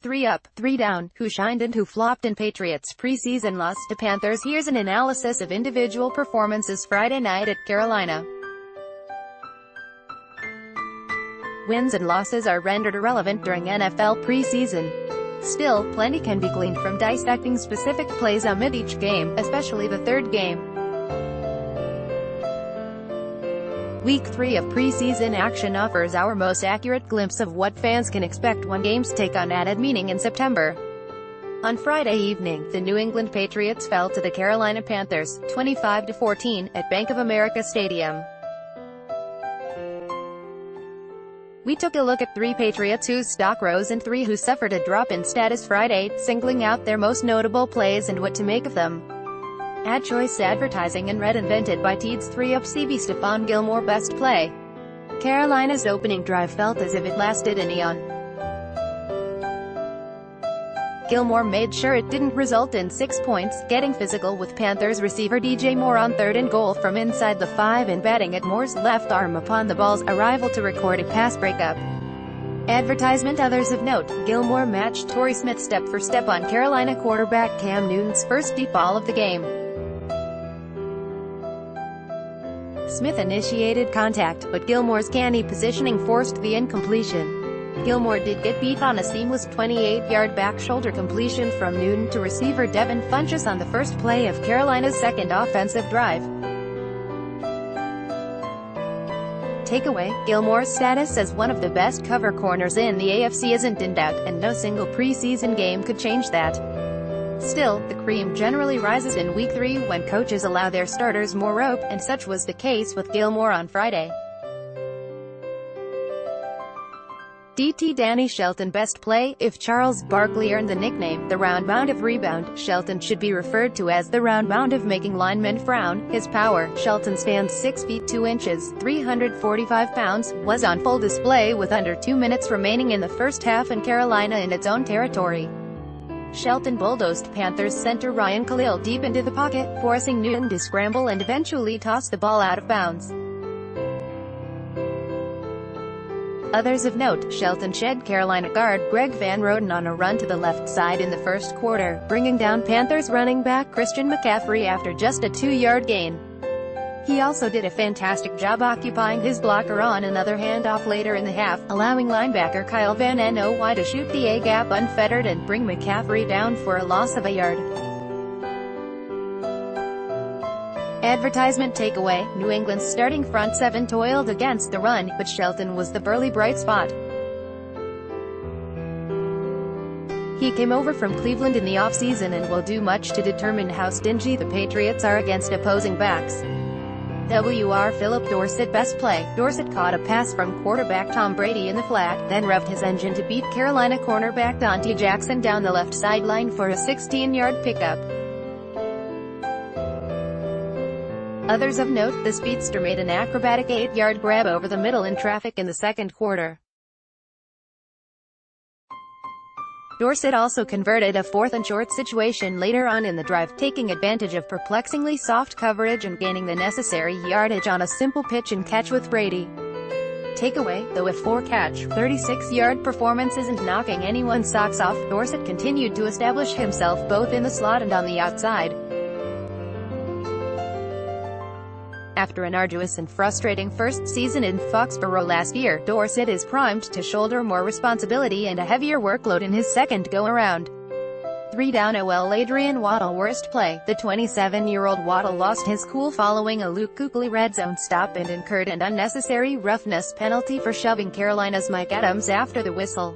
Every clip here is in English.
3 up, 3 down, who shined and who flopped in Patriots' preseason loss to Panthers. Here's an analysis of individual performances Friday night at Carolina. Wins and losses are rendered irrelevant during NFL preseason. Still, plenty can be gleaned from dissecting specific plays amid each game, especially the third game. Week 3 of preseason action offers our most accurate glimpse of what fans can expect when games take on added meaning in September. On Friday evening, the New England Patriots fell to the Carolina Panthers, 25-14, at Bank of America Stadium. We took a look at 3 Patriots whose stock rose and 3 who suffered a drop in status Friday, singling out their most notable plays and what to make of them. Ad choice advertising and read invented by Teeds 3 up CB Stephon Gilmore best play. Carolina's opening drive felt as if it lasted an eon. Gilmore made sure it didn't result in 6 points, getting physical with Panthers receiver DJ Moore on 3rd and goal from inside the 5 and batting at Moore's left arm upon the ball's arrival to record a pass breakup. Advertisement. Others of note, Gilmore matched Torrey Smith step for step on Carolina quarterback Cam Newton's first deep ball of the game. Smith initiated contact, but Gilmore's canny positioning forced the incompletion. Gilmore did get beat on a seamless 28-yard back shoulder completion from Newton to receiver Devin Funchess on the first play of Carolina's second offensive drive. Takeaway: Gilmore's status as one of the best cover corners in the AFC isn't in doubt, and no single preseason game could change that. Still, the cream generally rises in Week 3 when coaches allow their starters more rope, and such was the case with Gilmore on Friday. DT Danny Shelton best play. If Charles Barkley earned the nickname, the round mound of rebound, Shelton should be referred to as the round mound of making linemen frown. His power, Shelton stands 6 feet 2 inches, 345 pounds, was on full display with under 2 minutes remaining in the first half and Carolina in its own territory. Shelton bulldozed Panthers center Ryan Khalil deep into the pocket, forcing Newton to scramble and eventually toss the ball out of bounds. Others of note, Shelton shed Carolina guard Greg Van Roten on a run to the left side in the first quarter, bringing down Panthers running back Christian McCaffrey after just a 2-yard gain. He also did a fantastic job occupying his blocker on another handoff later in the half, allowing linebacker Kyle Van Noy to shoot the A-gap unfettered and bring McCaffrey down for a loss of a yard. Advertisement. Takeaway: New England's starting front 7 toiled against the run, but Shelton was the burly bright spot. He came over from Cleveland in the offseason and will do much to determine how stingy the Patriots are against opposing backs. Wr. Philip Dorsett best play. Dorsett caught a pass from quarterback Tom Brady in the flat, then revved his engine to beat Carolina cornerback Dante Jackson down the left sideline for a 16-yard pickup. Others of note, the speedster made an acrobatic 8-yard grab over the middle in traffic in the second quarter. Dorsett also converted a 4th and short situation later on in the drive, taking advantage of perplexingly soft coverage and gaining the necessary yardage on a simple pitch and catch with Brady. Takeaway: though a 4-catch, 36-yard performance isn't knocking anyone's socks off, Dorsett continued to establish himself both in the slot and on the outside. After an arduous and frustrating first season in Foxborough last year, Dorsett is primed to shoulder more responsibility and a heavier workload in his second go-around. 3 down. OL Adrian Waddle worst play. The 27-year-old Waddle lost his cool following a Luke Kuechly red zone stop and incurred an unnecessary roughness penalty for shoving Carolina's Mike Adams after the whistle.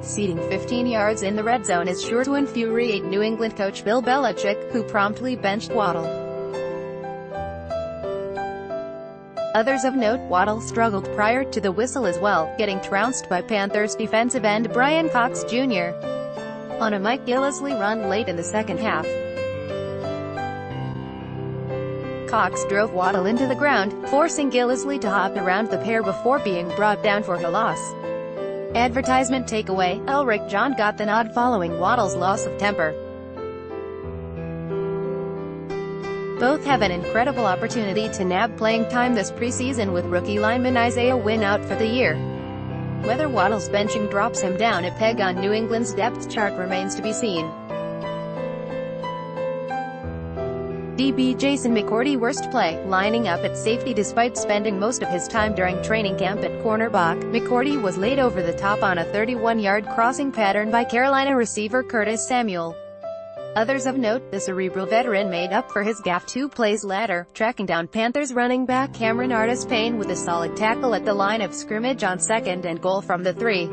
Ceding 15 yards in the red zone is sure to infuriate New England coach Bill Belichick, who promptly benched Waddle. Others of note, Waddle struggled prior to the whistle as well, getting trounced by Panthers defensive end Brian Cox Jr. on a Mike Gillislee run late in the second half. Cox drove Waddle into the ground, forcing Gillislee to hop around the pair before being brought down for a loss. Advertisement. Takeaway: Elric John got the nod following Waddle's loss of temper. Both have an incredible opportunity to nab playing time this preseason with rookie lineman Isaiah Wynn out for the year. Whether Waddle's benching drops him down a peg on New England's depth chart remains to be seen. DB Jason McCourty worst play, lining up at safety despite spending most of his time during training camp at cornerback. McCourty was laid over the top on a 31-yard crossing pattern by Carolina receiver Curtis Samuel. Others of note, the cerebral veteran made up for his gaffe 2 plays later, tracking down Panthers running back Cameron Artis-Payne with a solid tackle at the line of scrimmage on 2nd and goal from the 3.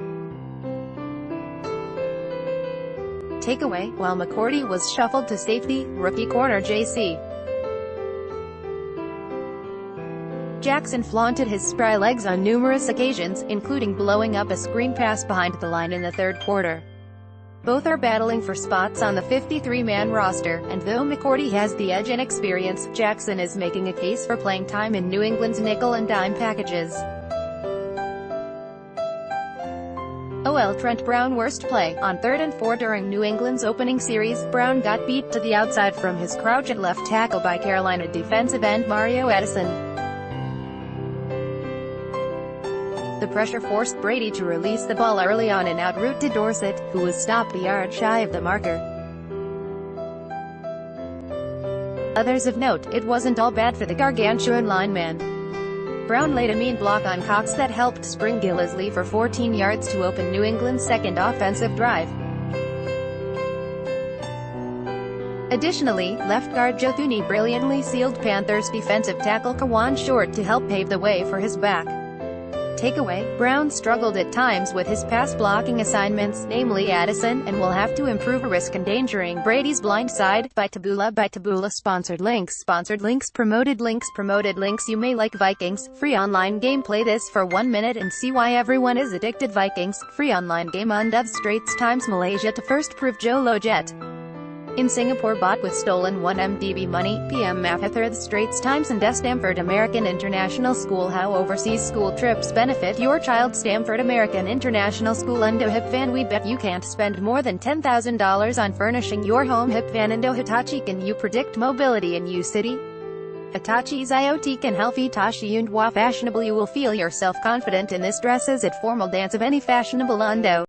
Takeaway, while McCourty was shuffled to safety, rookie corner J.C. Jackson flaunted his spry legs on numerous occasions, including blowing up a screen pass behind the line in the third quarter. Both are battling for spots on the 53-man roster, and though McCourty has the edge in experience, Jackson is making a case for playing time in New England's nickel and dime packages. OL Trent Brown worst play, on 3rd and 4 during New England's opening series, Brown got beat to the outside from his crouch at left tackle by Carolina defensive end Mario Addison. The pressure forced Brady to release the ball early on and outroute to Dorsett, who was stopped a yard shy of the marker. Others of note, it wasn't all bad for the gargantuan lineman. Brown laid a mean block on Cox that helped spring Gillislee for 14 yards to open New England's second offensive drive. Additionally, left guard Joe Thuney brilliantly sealed Panthers defensive tackle Kawan Short to help pave the way for his back. Takeaway, Brown struggled at times with his pass blocking assignments, namely Addison, and will have to improve, a risk endangering Brady's blind side. By Taboola Sponsored links Promoted links You may like Vikings. Free online game. Play this for 1 minute and see why everyone is addicted. Vikings. Free online game on Dove Straits Times Malaysia to first prove Joe Lojet in Singapore bought with stolen 1 MDB money. PM Mahathir. The Straits Times and Stanford American International School. How overseas school trips benefit your child. Stanford American International School. Indo Hip Van. We bet you can't spend more than $10,000 on furnishing your home. Hip Van. Indo Hitachi. Can you predict mobility in U-City? Hitachi's IoT can help. Hitachi and Wa Fashionable. You will feel yourself confident in this dresses at formal dance of any fashionable Indo.